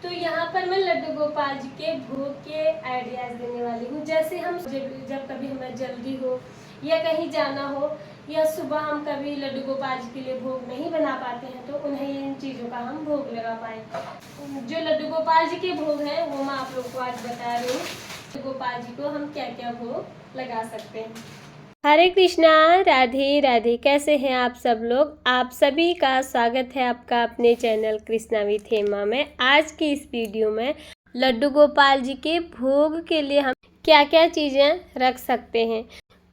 तो यहाँ पर मैं लड्डू गोपाल जी के भोग के आइडियाज़ देने वाली हूँ। जैसे हम जब कभी हमें जल्दी हो या कहीं जाना हो या सुबह हम कभी लड्डू गोपाल जी के लिए भोग नहीं बना पाते हैं तो उन्हें इन चीज़ों का हम भोग लगा पाए। जो लड्डू गोपाल जी के भोग हैं वो मैं आप लोग को आज बता रही हूँ। लड्डू गोपाल जी को हम क्या क्या भोग लगा सकते हैं। हरे कृष्णा, राधे राधे। कैसे हैं आप सब लोग? आप सभी का स्वागत है आपका अपने चैनल कृष्णा विथ हेमा में। आज की इस वीडियो में लड्डू गोपाल जी के भोग के लिए हम क्या क्या चीज़ें रख सकते हैं।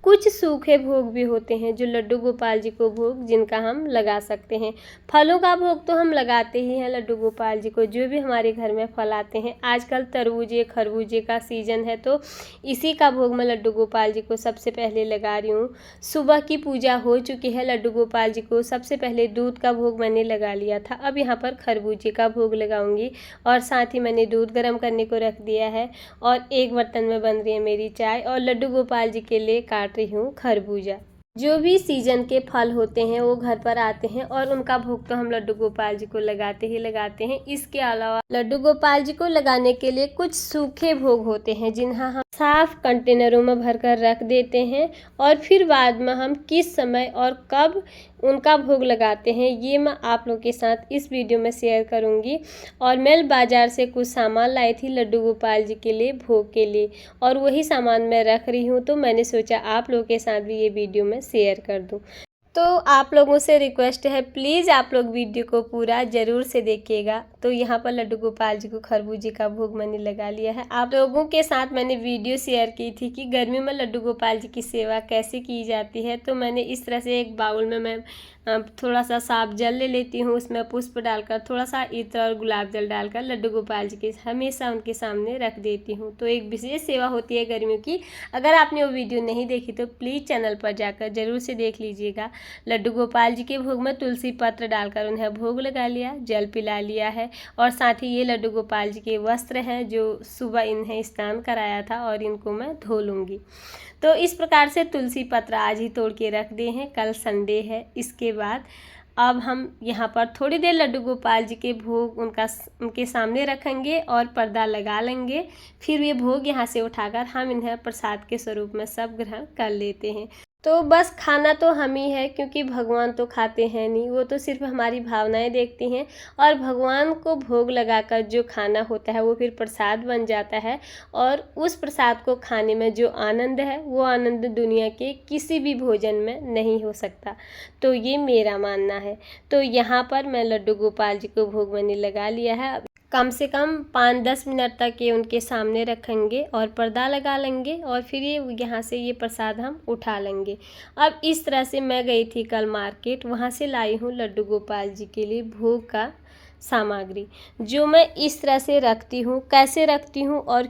कुछ सूखे भोग भी होते हैं जो लड्डू गोपाल जी को भोग जिनका हम लगा सकते हैं। फलों का भोग तो हम लगाते ही हैं लड्डू गोपाल जी को, जो भी हमारे घर में फल आते हैं। आजकल तरबूजे खरबूजे का सीज़न है तो इसी का भोग मैं लड्डू गोपाल जी को सबसे पहले लगा रही हूँ। सुबह की पूजा हो चुकी है, लड्डू गोपाल जी को सबसे पहले दूध का भोग मैंने लगा लिया था। अब यहाँ पर खरबूजे का भोग लगाऊंगी और साथ ही मैंने दूध गर्म करने को रख दिया है और एक बर्तन में बन रही है मेरी चाय और लड्डू गोपाल जी के लिए काट रही हूँ खरबूजा। जो भी सीजन के फल होते हैं वो घर पर आते हैं और उनका भोग तो हम लड्डू गोपाल जी को लगाते ही लगाते हैं। इसके अलावा लड्डू गोपाल जी को लगाने के लिए कुछ सूखे भोग होते हैं जिन्हें हम साफ कंटेनरों में भरकर रख देते हैं और फिर बाद में हम किस समय और कब उनका भोग लगाते हैं ये मैं आप लोगों के साथ इस वीडियो में शेयर करूंगी। और मैं बाज़ार से कुछ सामान लाई थी लड्डू गोपाल जी के लिए भोग के लिए और वही सामान मैं रख रही हूँ, तो मैंने सोचा आप लोगों के साथ भी ये वीडियो में शेयर कर दूँ। तो आप लोगों से रिक्वेस्ट है, प्लीज़ आप लोग वीडियो को पूरा ज़रूर से देखिएगा। तो यहाँ पर लड्डू गोपाल जी को खरबूजे का भोग मैंने लगा लिया है। आप लोगों के साथ मैंने वीडियो शेयर की थी कि गर्मी में लड्डू गोपाल जी की सेवा कैसे की जाती है। तो मैंने इस तरह से एक बाउल में मैं थोड़ा सा साफ जल ले लेती हूँ, उसमें पुष्प डालकर थोड़ा सा इत्र और गुलाब जल डालकर लड्डू गोपाल जी के हमेशा उनके सामने रख देती हूँ। तो एक विशेष सेवा होती है गर्मियों की। अगर आपने वो वीडियो नहीं देखी तो प्लीज़ चैनल पर जाकर ज़रूर से देख लीजिएगा। लड्डू गोपाल जी के भोग में तुलसी पत्र डालकर उन्हें भोग लगा लिया, जल पिला लिया है और साथ ही ये लड्डू गोपाल जी के वस्त्र हैं जो सुबह इन्हें स्नान कराया था और इनको मैं धो लूँगी। तो इस प्रकार से तुलसी पत्र आज ही तोड़ के रख दिए हैं, कल संडे है। इसके बाद अब हम यहाँ पर थोड़ी देर लड्डू गोपाल जी के भोग उनके सामने रखेंगे और पर्दा लगा लेंगे। फिर ये भोग यहाँ से उठाकर हम इन्हें प्रसाद के स्वरूप में सब ग्रहण कर लेते हैं। तो बस खाना तो हम ही है, क्योंकि भगवान तो खाते हैं नहीं, वो तो सिर्फ हमारी भावनाएं देखती हैं और भगवान को भोग लगाकर जो खाना होता है वो फिर प्रसाद बन जाता है और उस प्रसाद को खाने में जो आनंद है वो आनंद दुनिया के किसी भी भोजन में नहीं हो सकता। तो ये मेरा मानना है। तो यहाँ पर मैं लड्डू गोपाल जी को भोग मैंने लगा लिया है। कम से कम 5-10 मिनट तक ये उनके सामने रखेंगे और पर्दा लगा लेंगे और फिर ये यहाँ से ये प्रसाद हम उठा लेंगे। अब इस तरह से मैं गई थी कल मार्केट, वहाँ से लाई हूँ लड्डू गोपाल जी के लिए भोग का सामग्री, जो मैं इस तरह से रखती हूँ। कैसे रखती हूँ और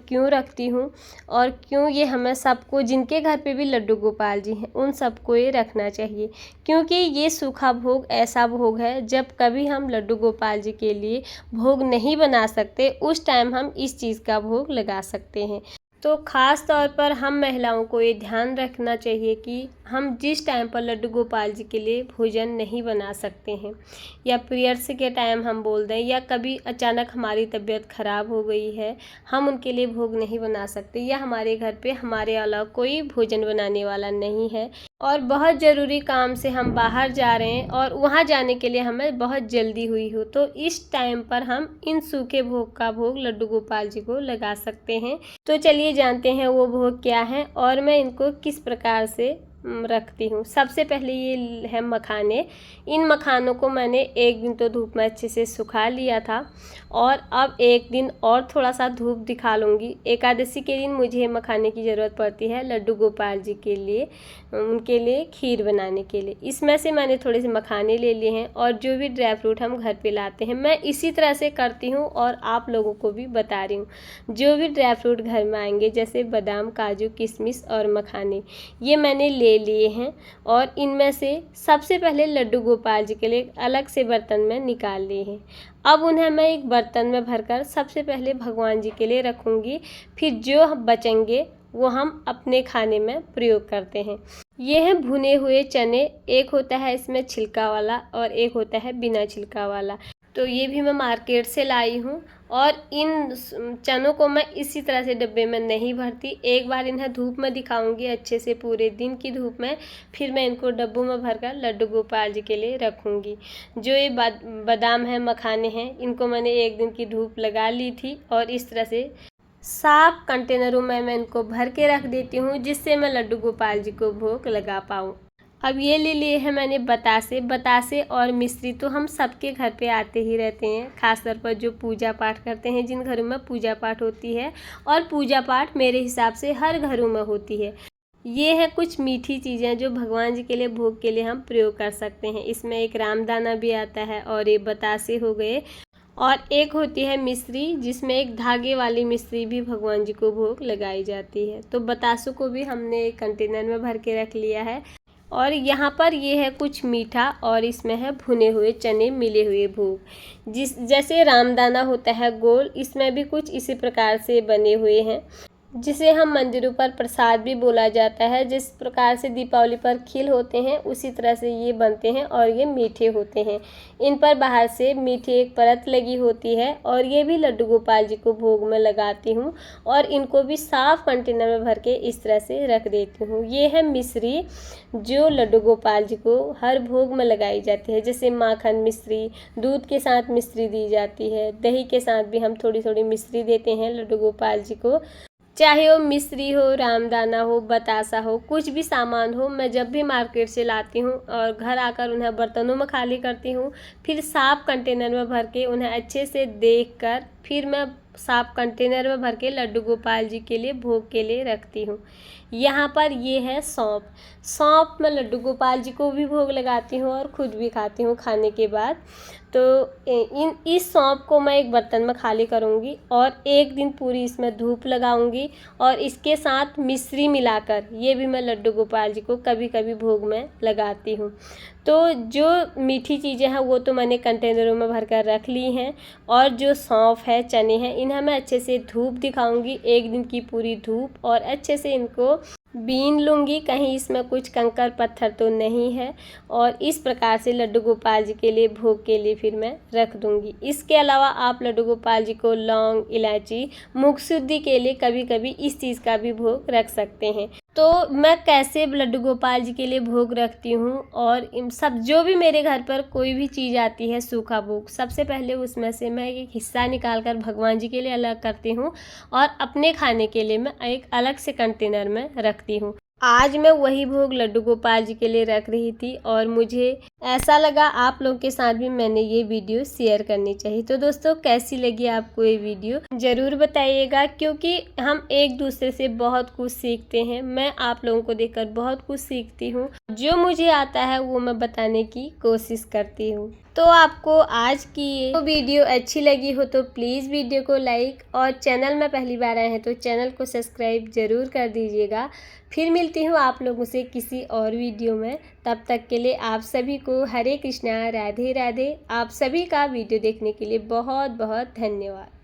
क्यों ये हमें सबको, जिनके घर पे भी लड्डू गोपाल जी हैं उन सबको ये रखना चाहिए, क्योंकि ये सूखा भोग ऐसा भोग है जब कभी हम लड्डू गोपाल जी के लिए भोग नहीं बना सकते उस टाइम हम इस चीज़ का भोग लगा सकते हैं। तो ख़ास तौर पर हम महिलाओं को ये ध्यान रखना चाहिए कि हम जिस टाइम पर लड्डू गोपाल जी के लिए भोजन नहीं बना सकते हैं या पीरियड्स के टाइम हम बोल दें या कभी अचानक हमारी तबीयत ख़राब हो गई है, हम उनके लिए भोग नहीं बना सकते या हमारे घर पे हमारे अलावा कोई भोजन बनाने वाला नहीं है और बहुत ज़रूरी काम से हम बाहर जा रहे हैं और वहाँ जाने के लिए हमें बहुत जल्दी हुई हो, तो इस टाइम पर हम इन सूखे भोग का भोग लड्डू गोपाल जी को लगा सकते हैं। तो चलिए जानते हैं वो भोग क्या है और मैं इनको किस प्रकार से रखती हूँ। सबसे पहले ये है मखाने। इन मखानों को मैंने एक दिन तो धूप में अच्छे से सुखा लिया था और अब एक दिन और थोड़ा सा धूप दिखा लूँगी। एकादशी के दिन मुझे मखाने की ज़रूरत पड़ती है लड्डू गोपाल जी के लिए, उनके लिए खीर बनाने के लिए। इसमें से मैंने थोड़े से मखाने ले लिए हैं और जो भी ड्राई फ्रूट हम घर पे लाते हैं मैं इसी तरह से करती हूँ और आप लोगों को भी बता रही हूँ। जो भी ड्राई फ्रूट घर में आएंगे जैसे बादाम काजू किशमिश और मखाने ये मैंने ले लिए हैं और इनमें से सबसे पहले लड्डू गोपाल जी के लिए अलग से बर्तन में निकाल लिए हैं। अब उन्हें मैं एक बर्तन में भरकर सबसे पहले भगवान जी के लिए रखूँगी, फिर जो बचेंगे वो हम अपने खाने में प्रयोग करते हैं। ये हैं भुने हुए चने, एक होता है इसमें छिलका वाला और एक होता है बिना छिलका वाला। तो ये भी मैं मार्केट से लाई हूँ। और इन चनों को मैं इसी तरह से डब्बे में नहीं भरती, एक बार इन्हें धूप में दिखाऊंगी अच्छे से पूरे दिन की धूप में, फिर मैं इनको डब्बों में भरकर लड्डू गोपाल जी के लिए रखूंगी। जो ये बादाम है, मखाने हैं, इनको मैंने एक दिन की धूप लगा ली थी और इस तरह से साफ कंटेनरों में मैं इनको भर के रख देती हूँ, जिससे मैं लड्डू गोपाल जी को भोग लगा पाऊँ। अब ये ले लिए हैं मैंने बतासे और मिश्री तो हम सबके घर पे आते ही रहते हैं, खासतौर पर जो पूजा पाठ करते हैं, जिन घरों में पूजा पाठ होती है। और पूजा पाठ मेरे हिसाब से हर घरों में होती है। ये है कुछ मीठी चीज़ें जो भगवान जी के लिए भोग के लिए हम प्रयोग कर सकते हैं। इसमें एक रामदाना भी आता है और ये बतासे हो गए, और एक होती है मिश्री, जिसमें एक धागे वाली मिश्री भी भगवान जी को भोग लगाई जाती है। तो बतासों को भी हमने एक कंटेनर में भर के रख लिया है। और यहाँ पर ये है कुछ मीठा और इसमें है भुने हुए चने मिले हुए भोग। जैसे रामदाना होता है गोल, इसमें भी कुछ इसी प्रकार से बने हुए हैं, जिसे हम मंदिरों पर प्रसाद भी बोला जाता है। जिस प्रकार से दीपावली पर खील होते हैं, उसी तरह से ये बनते हैं और ये मीठे होते हैं। इन पर बाहर से मीठी एक परत लगी होती है और ये भी लड्डू गोपाल जी को भोग में लगाती हूँ और इनको भी साफ कंटेनर में भर के इस तरह से रख देती हूँ। ये है मिश्री जो लड्डू गोपाल जी को हर भोग में लगाई जाती है। जैसे माखन मिश्री, दूध के साथ मिश्री दी जाती है, दही के साथ भी हम थोड़ी थोड़ी मिश्री देते हैं लड्डू गोपाल जी को। चाहे वो मिश्री हो, रामदाना हो, बतासा हो, कुछ भी सामान हो, मैं जब भी मार्केट से लाती हूँ और घर आकर उन्हें बर्तनों में खाली करती हूँ, फिर साफ कंटेनर में भर के उन्हें अच्छे से देखकर फिर मैं साफ कंटेनर में भर के लड्डू गोपाल जी के लिए भोग के लिए रखती हूँ। यहाँ पर ये है सौंफ मैं लड्डू गोपाल जी को भी भोग लगाती हूँ और खुद भी खाती हूँ खाने के बाद। तो इस सौंफ को मैं एक बर्तन में खाली करूँगी और एक दिन पूरी इसमें धूप लगाऊंगी और इसके साथ मिश्री मिलाकर ये भी मैं लड्डू गोपाल जी को कभी कभी भोग में लगाती हूँ। तो जो मीठी चीज़ें हैं वो तो मैंने कंटेनरों में भर कर रख ली हैं, और जो सौंफ है, चने हैं, इन्हें मैं अच्छे से धूप दिखाऊंगी, एक दिन की पूरी धूप, और अच्छे से इनको बीन लूँगी, कहीं इसमें कुछ कंकर पत्थर तो नहीं है। और इस प्रकार से लड्डू गोपाल जी के लिए भोग के लिए फिर मैं रख दूँगी। इसके अलावा आप लड्डू गोपाल जी को लौंग, इलायची, मुख शुद्धि के लिए कभी कभी इस चीज़ का भी भोग रख सकते हैं। तो मैं कैसे लड्डू गोपाल जी के लिए भोग रखती हूँ, और इन सब जो भी मेरे घर पर कोई भी चीज़ आती है सूखा भोग, सबसे पहले उसमें से मैं एक हिस्सा निकाल कर भगवान जी के लिए अलग करती हूँ और अपने खाने के लिए मैं एक अलग से कंटेनर में रखती हूँ। आज मैं वही भोग लड्डू गोपाल जी के लिए रख रही थी और मुझे ऐसा लगा आप लोगों के साथ भी मैंने ये वीडियो शेयर करनी चाहिए। तो दोस्तों, कैसी लगी आपको ये वीडियो ज़रूर बताइएगा, क्योंकि हम एक दूसरे से बहुत कुछ सीखते हैं। मैं आप लोगों को देखकर बहुत कुछ सीखती हूँ, जो मुझे आता है वो मैं बताने की कोशिश करती हूँ। तो आपको आज की ये वीडियो अच्छी लगी हो तो प्लीज़ वीडियो को लाइक, और चैनल में पहली बार आए हैं तो चैनल को सब्सक्राइब ज़रूर कर दीजिएगा। फिर मिलती हूँ आप लोगों से किसी और वीडियो में। तब तक के लिए आप सभी को हरे कृष्णा, राधे राधे। आप सभी का वीडियो देखने के लिए बहुत बहुत धन्यवाद।